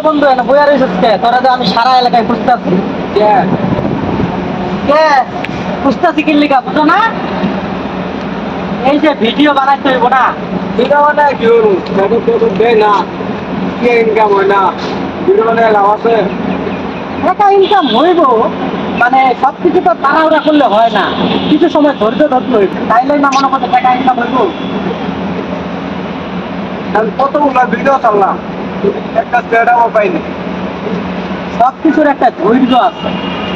বন্ধু এনে বইয়া রয়েছিস কে? তোরা যে আমি সারা এলাকায় খুঁজতেছি। কে খুঁজতেছি কি লিখা বুঝো না? এই যে ভিডিও বানাইতে হইব না, ভিডিও বানায় কি হলো? সেটা দেয় না, কি ইনকাম হয় না, ভিডিও বানায় লাভ আছে? টাকা ইনকাম হইব, মানে সবকিছু তো তাড়াহুড়া করলে হয় না, কিছু সময় ধৈর্য ধরতে হইবে, তাইলে না মনে করতে টাকা ইনকাম হইব। আমি কতগুলো ভিডিও চাললাম, একটা সেটআপও পাইনি। সবকিছুর একটা ধৈর্য আছে,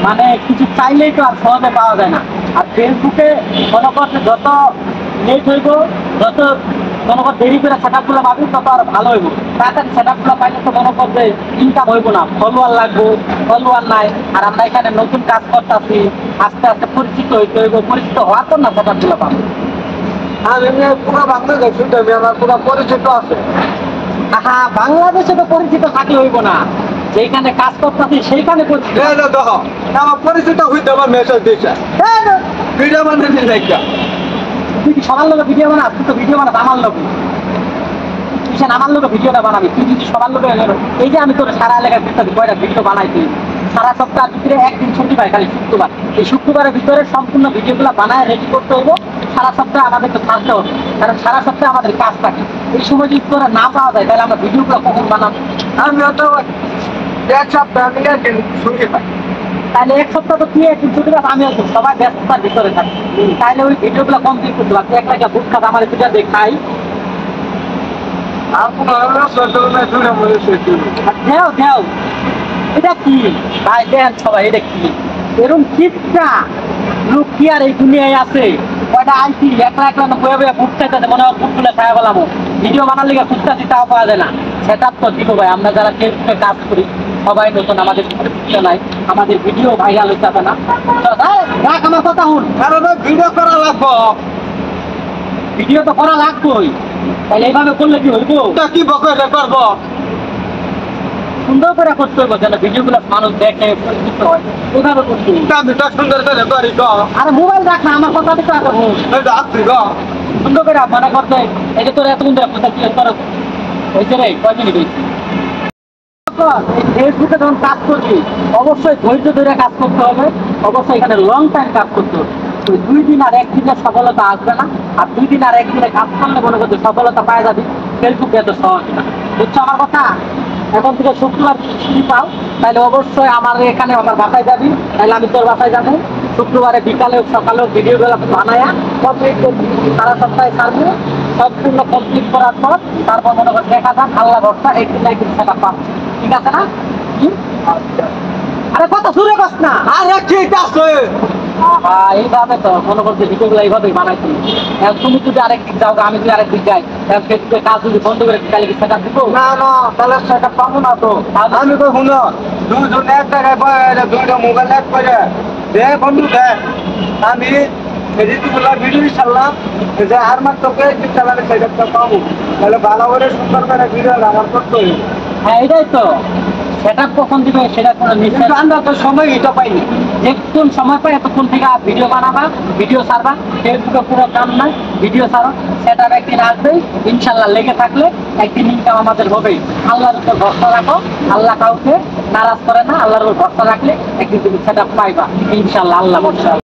মানে কিছু চাইলেই তো আর সহজে পাওয়া যায় না। আর ফেসবুকে মনে করছে যত লেট হইব, যত মনে কর দেরি করে সেট আপগুলো পাবি তত আর ভালো হইব। তাড়াতাড়ি সেট আপগুলো পাইলে তো মনে কর যে ইনকাম হইব না, ফলোয়ার লাগবো, ফলোয়ার নাই। আর আমরা এখানে নতুন কাজ করতেছি, আস্তে আস্তে পরিচিত হইতে হইব, পরিচিত হওয়ার তো না সেট আপগুলো পাবো। আমি পুরো বাংলাদেশ শুনতে আমার পুরো পরিচিত আছে। হ্যাঁ, বাংলাদেশে তো পরিচিত থাকলে হইব না, যেখানে কাজ করতেছি সেইখানে পরিচিত। দেখো আমার পরিচিত হইতে আমার মেসেজ দিচ্ছে ভিডিও বানাতে দেখা। তুই কি সবার লোক ভিডিও বানাস? তুই তো ভিডিও বানাস আমার লোক, তুই আমার লোক ভিডিওটা বানাবি। তুই যদি সবার লোক, এই যে আমি তোর সারা এলাকায় ঘুরতে কয়টা ভিডিও বানাইছি, সারা সপ্তাহের ভিতরে একদিন ছুটি পাই, খালি শুক্রবার। এই শুক্রবারের ভিতরে সম্পূর্ণ ভিডিওগুলো বানায় রেডি করতে হইব। সারা সপ্তাহে আমাদেরকে থাকতে হবে, কারণ সারা সপ্তাহে আমাদের কাজ থাকে। এই সময় যদি তোরা না পাওয়া যায় তাহলে আমরা ভিডিওগুলো কখন বানাবো? আমি তো এক সপ্তাহ আমি একদিন ছুটি পাই। তাহলে এক সপ্তাহ তো তুই একদিন ছুটি পাস, আমি একদিন, সবাই ব্যস্ততার ভিতরে থাকি। তাহলে ওই ভিডিওগুলো কমপ্লিট করতে পারছি। এক লাখ বুক খাত আমার দুটা দেখাই দেও দেও। এটা কি ভাই দেন সবাই, এটা কি এরকম চিত্রা লোক কি আর এই দুনিয়ায় আছে? কয়টা আইসি একলা একলা বয়ে বয়ে বুক চাইতে, মনে হয় বুক তুলে খাওয়া বলাম। ভিডিও বানার লিগে খুঁজতেছি, তাও পাওয়া যায় না। সেটা তো দিব ভাই, আমরা যারা ফেসবুকে কাজ করি সবাই নতুন, আমাদের পরিচিত নাই, আমাদের ভিডিও ভাইরাল হইতে হবে না। রাখ আমার কথা শুন, কারণ ভিডিও করা লাগবো, ভিডিও তো করা লাগবেই। তাহলে এইভাবে করলে কি হইব? কি বকে করবো? সুন্দর করে করতে হবে, যেন ভিডিওগুলো মানুষ দেখে পরিচিত হয়, ওইভাবে করতে হবে। আমি তো সুন্দর করে করি গো। আরে মোবাইল রাখ না, আমার কথা তো রাখো। আসছি গো। সুন্দর করে মনে করতে, এই যে তোর এতক্ষণ ধরে কোথায় কি তোর হয়েছে রে, কয় মিনিট হয়েছে? এই ফেসবুকে যখন কাজ করছি অবশ্যই ধৈর্য ধরে কাজ করতে হবে, অবশ্যই এখানে লং টাইম কাজ করতে হবে। ওই 2 দিন আর 1 দিনের সফলতা আসবে না। আর 2 দিন আর 1 দিনে কাজ করলে মনে করতে সফলতা পাওয়া যাবে, ফেসবুকে এত সহজ না। বুঝছো আমার কথা? এখন থেকে শুক্রবার ছুটি পাও, তাহলে অবশ্যই আমার এখানে আমার বাসায় যাবি, তাহলে আমি তোর বাসায় যাবো। শুক্রবারে বিকালে সকালেও ভিডিওগুলো বানায়া কমপ্লিট করবি, সারা সপ্তাহে ছাড়বো। সম্পূর্ণ কমপ্লিট করার পর তারপর মনে কর দেখা যাক, আল্লাহ ভরসা একদিন না একদিন সেটা পাবো। ঠিক আছে না? আরে কথা শুনে বস না। আরে ঠিক আছে, এইভাবে তো মনে করছে ভিডিওগুলো এইভাবেই বানাইছি। তুমি যদি আরেকদিন যাও, আমি যদি আরেকদিন যাই, ফেসবুকে কাজ যদি বন্ধ করে কালে কি সেটা দিব? না না, তাহলে সেটা পাবো না তো। আমি তো শুনো, দুজন এক জায়গায় বসে দুইটা মোবাইল এক করে দে বন্ধু দে, আমি এডিটগুলো ভিডিও ছাড়লাম যে আর মাত্র কয়েকদিন চালালে সেটা পাবো। তাহলে ভালো করে সুন্দর করে ভিডিও আমার করতে হবে। হ্যাঁ এটাই তো, সেটা কখন দিবে সেটা কোনো নিশ্চয়। কিন্তু আমরা তো সময় এটা পাইনি। যেটুকুন সময় পাই এতক্ষণ থেকে ভিডিও বানাবা, ভিডিও ছাড়বা। ফেসবুকে পুরো কাম নাই, ভিডিও ছাড়ো, সেটা একদিন আসবেই ইনশাল্লাহ। লেগে থাকলে একদিন ইনকাম আমাদের হবেই। আল্লাহর উপর ভরসা রাখো, আল্লাহ কাউকে নারাজ করে না। আল্লাহর উপর ভরসা রাখলে একদিন তুমি সেটা পাইবা ইনশাল্লাহ, আল্লাহ ভরসা।